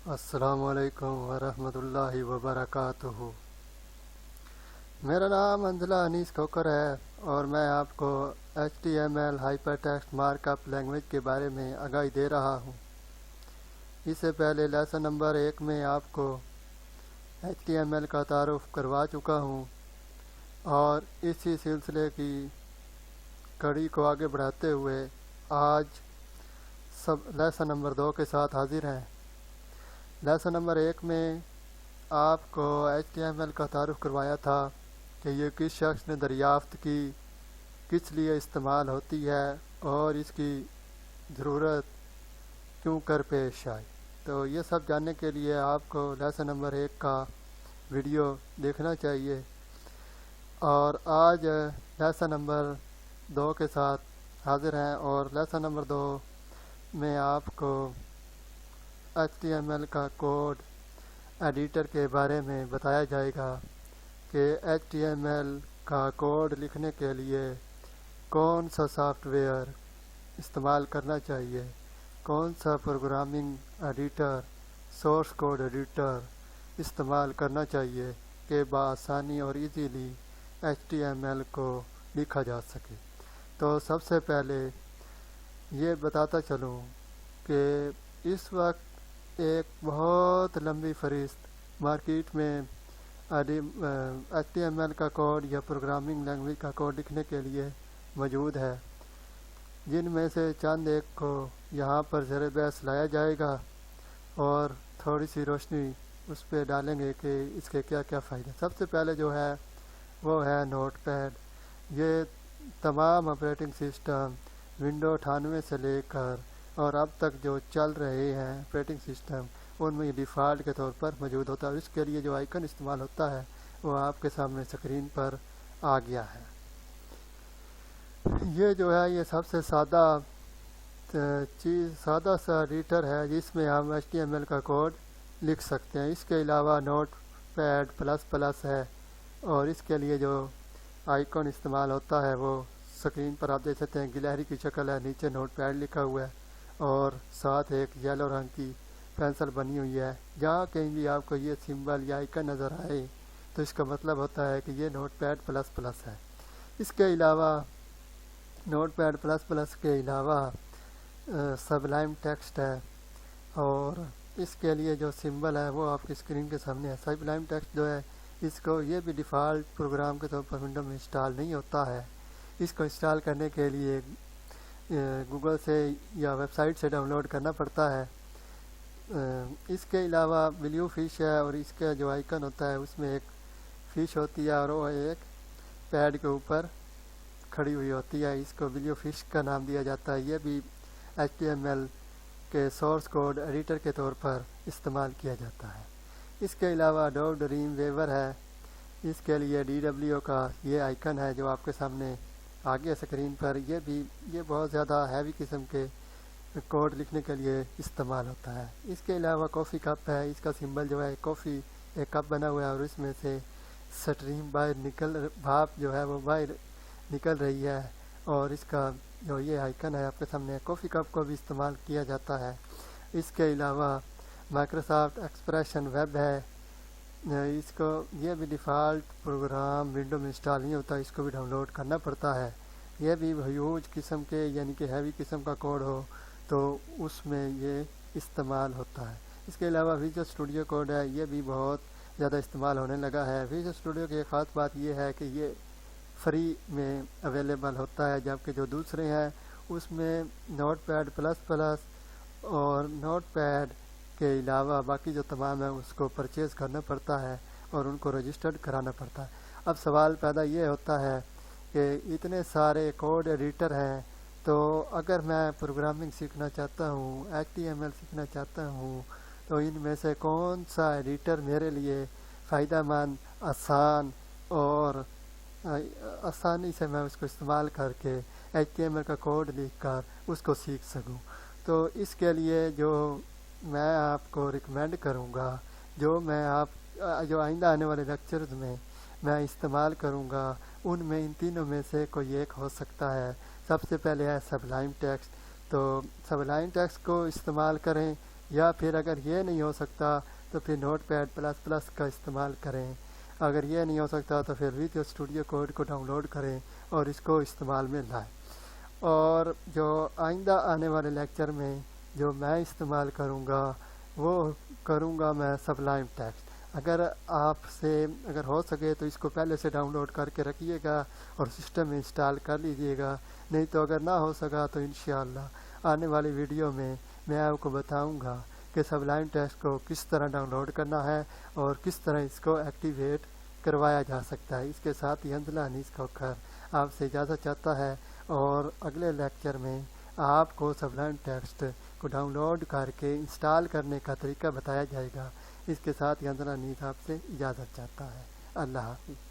السلام علیکم ورحمۃ اللہ وبرکاتہ۔ میرا نام انزلہ انیس کھوکر ہے اور میں آپ کو HTML hyper text mark up language کے بارے میں آگاہی دے رہا ہوں۔ اس سے پہلے لیسن نمبر 1 میں آپ کو HTML کا تعارف کروا چکا ہوں اور اسی سلسلے کی کڑی کو آگے بڑھاتے ہوئے آج لیسن نمبر 2 کے ساتھ حاضر ہیں۔ لیسن نمبر 1 میں آپ کو HTML کا تعارف کروایا تھا کہ یہ کس شخص نے دریافت کی، کس لیے استعمال ہوتی ہے اور اس کی ضرورت کیوں کر پیش آئی۔ تو یہ سب جاننے کے لیے آپ کو لیسن نمبر 1 کا ویڈیو دیکھنا چاہیے، اور آج لیسن نمبر 2 کے ساتھ حاضر ہیں۔ اور لیسن نمبر 2 میں آپ کو HTML کا کوڈ ایڈیٹر کے بارے میں بتایا جائے گا کہ HTML کا کوڈ لکھنے کے لیے کون سا سافٹ ویئر استعمال کرنا چاہیے، کون سا programming editor, source code editor استعمال کرنا چاہیے کہ بآسانی اور ایزیلی HTML کو لکھا جا سکے۔ تو سب سے پہلے یہ بتاتا چلوں کہ اس وقت ایک بہت لمبی فہرست مارکیٹ میں HTML کا کوڈ یا پروگرامنگ لینگویج کا کوڈ لکھنے کے لیے موجود ہے، جن میں سے چند ایک کو یہاں پر زیر بحث لایا جائے گا اور تھوڑی سی روشنی اس پہ ڈالیں گے کہ اس کے کیا کیا فائدے۔ سب سے پہلے جو ہے وہ ہے نوٹ پیڈ۔ یہ تمام آپریٹنگ سسٹم ونڈو 98 سے لے کر اور اب تک جو چل رہے ہیں آپریٹنگ سسٹم، ان میں ڈیفالٹ کے طور پر موجود ہوتا ہے، اور اس کے لیے جو آئیکن استعمال ہوتا ہے وہ آپ کے سامنے اسکرین پر آ گیا ہے۔ یہ جو ہے یہ سب سے سادہ سا ایڈیٹر ہے جس میں ہم HTML کا کوڈ لکھ سکتے ہیں۔ اس کے علاوہ نوٹ پیڈ پلس پلس ہے، اور اس کے لیے جو آئیکن استعمال ہوتا ہے وہ اسکرین پر آپ دیکھ سکتے ہیں، گلہری کی شکل ہے، نیچے نوٹ پیڈ لکھا ہوا ہے اور ساتھ ایک یلو رنگ کی پینسل بنی ہوئی ہے۔ جہاں کہیں بھی آپ کو یہ سمبل یا آئیکن نظر آئے تو اس کا مطلب ہوتا ہے کہ یہ نوٹ پیڈ پلس پلس ہے۔ اس کے علاوہ نوٹ پیڈ پلس پلس کے علاوہ سبلائم ٹیکسٹ ہے، اور اس کے لیے جو سمبل ہے وہ آپ کی اسکرین کے سامنے ہے۔ سبلائم ٹیکسٹ جو ہے اس کو یہ بھی ڈیفالٹ پروگرام کے طور پر ونڈو میں انسٹال نہیں ہوتا ہے۔ اس کو انسٹال کرنے کے لیے گوگل سے یا ویب سائٹ سے ڈاؤن لوڈ کرنا پڑتا ہے۔ اس کے علاوہ بلیو فش ہے، اور اس کا جو آئیکن ہوتا ہے اس میں ایک فش ہوتی ہے اور وہ ایک پیڈ کے اوپر کھڑی ہوئی ہوتی ہے، اس کو بلیو فش کا نام دیا جاتا ہے۔ یہ بھی HTML کے سورس کوڈ ایڈیٹر کے طور پر استعمال کیا جاتا ہے۔ اس کے علاوہ ڈو ڈریم ویور ہے، اس کے لیے DWO کا یہ آئیکن ہے جو آپ کے سامنے آگے اسکرین پر، یہ بہت زیادہ ہیوی قسم کے کوڈ لکھنے کے لیے استعمال ہوتا ہے۔ اس کے علاوہ کافی کپ ہے، اس کا سمبل جو ہے کافی ایک کپ بنا ہوا ہے اور اس میں سے سٹریم بھاپ جو ہے وہ باہر نکل رہی ہے، اور اس کا جو یہ آئیکن ہے آپ کے سامنے، کافی کپ کو بھی استعمال کیا جاتا ہے۔ اس کے علاوہ مائکروسافٹ ایکسپریشن ویب ہے، اس کو یہ بھی ڈیفالٹ پروگرام ونڈو میں انسٹال نہیں ہوتا، اس کو بھی ڈاؤن لوڈ کرنا پڑتا ہے۔ یہ بھی ہیوج قسم کے یعنی کہ ہیوی قسم کا کوڈ ہو تو اس میں یہ استعمال ہوتا ہے۔ اس کے علاوہ ویژول اسٹوڈیو کوڈ ہے، یہ بھی بہت زیادہ استعمال ہونے لگا ہے۔ ویژول اسٹوڈیو کی ایک خاص بات یہ ہے کہ یہ فری میں اویلیبل ہوتا ہے، جبکہ جو دوسرے ہیں اس میں نوٹ پیڈ پلس پلس اور نوٹ پیڈ کے علاوہ باقی جو تمام ہے اس کو پرچیز کرنا پڑتا ہے اور ان کو رجسٹرڈ کرانا پڑتا ہے۔ اب سوال پیدا یہ ہوتا ہے کہ اتنے سارے کوڈ ایڈیٹر ہیں، تو اگر میں پروگرامنگ سیکھنا چاہتا ہوں، HTML سیکھنا چاہتا ہوں، تو ان میں سے کون سا ایڈیٹر میرے لیے فائدہ مند، آسان اور آسانی سے میں اس کو استعمال کر کے HTML کا کوڈ لکھ کر اس کو سیکھ سکوں؟ تو اس کے لیے جو میں آپ کو ریکمینڈ کروں گا، جو آئندہ آنے والے لیکچرز میں میں استعمال کروں گا، ان میں ان تینوں میں سے کوئی ایک ہو سکتا ہے۔ سب سے پہلے ہے سبلائم ٹیکسٹ۔ تو سبلائم ٹیکسٹ کو استعمال کریں یا پھر اگر یہ نہیں ہو سکتا تو پھر نوٹ پیڈ پلس پلس کا استعمال کریں. اگر یہ نہیں ہو سکتا تو پھر ویڈیو اسٹوڈیو کوڈ کو ڈاؤن لوڈ کریں اور اس کو استعمال میں لائیں. اور جو آئندہ آنے والے لیکچر میں جو میں استعمال کروں گا میں سبلائم ٹیکسٹ. اگر آپ سے اگر ہو سکے تو اس کو پہلے سے ڈاؤن لوڈ کر کے رکھیے گا اور سسٹم میں انسٹال کر لیجئے گا. نہیں تو اگر نہ ہو سکا تو انشاءاللہ آنے والی ویڈیو میں آپ کو بتاؤں گا کہ سبلائم ٹیکسٹ کو کس طرح ڈاؤن لوڈ کرنا ہے اور کس طرح اس کو ایکٹیویٹ کروایا جا سکتا ہے. اس کے ساتھ ہی حنظلہ انیس کھوکھر آپ سے اجازت چاہتا ہے اور اگلے لیکچر میں آپ کو سبلائم ٹیکسٹ کو ڈاؤن لوڈ کر کے انسٹال کرنے کا طریقہ بتایا جائے گا. اس کے ساتھ حنظلہ انیس آپ سے اجازت چاہتا ہے. اللہ حافظ.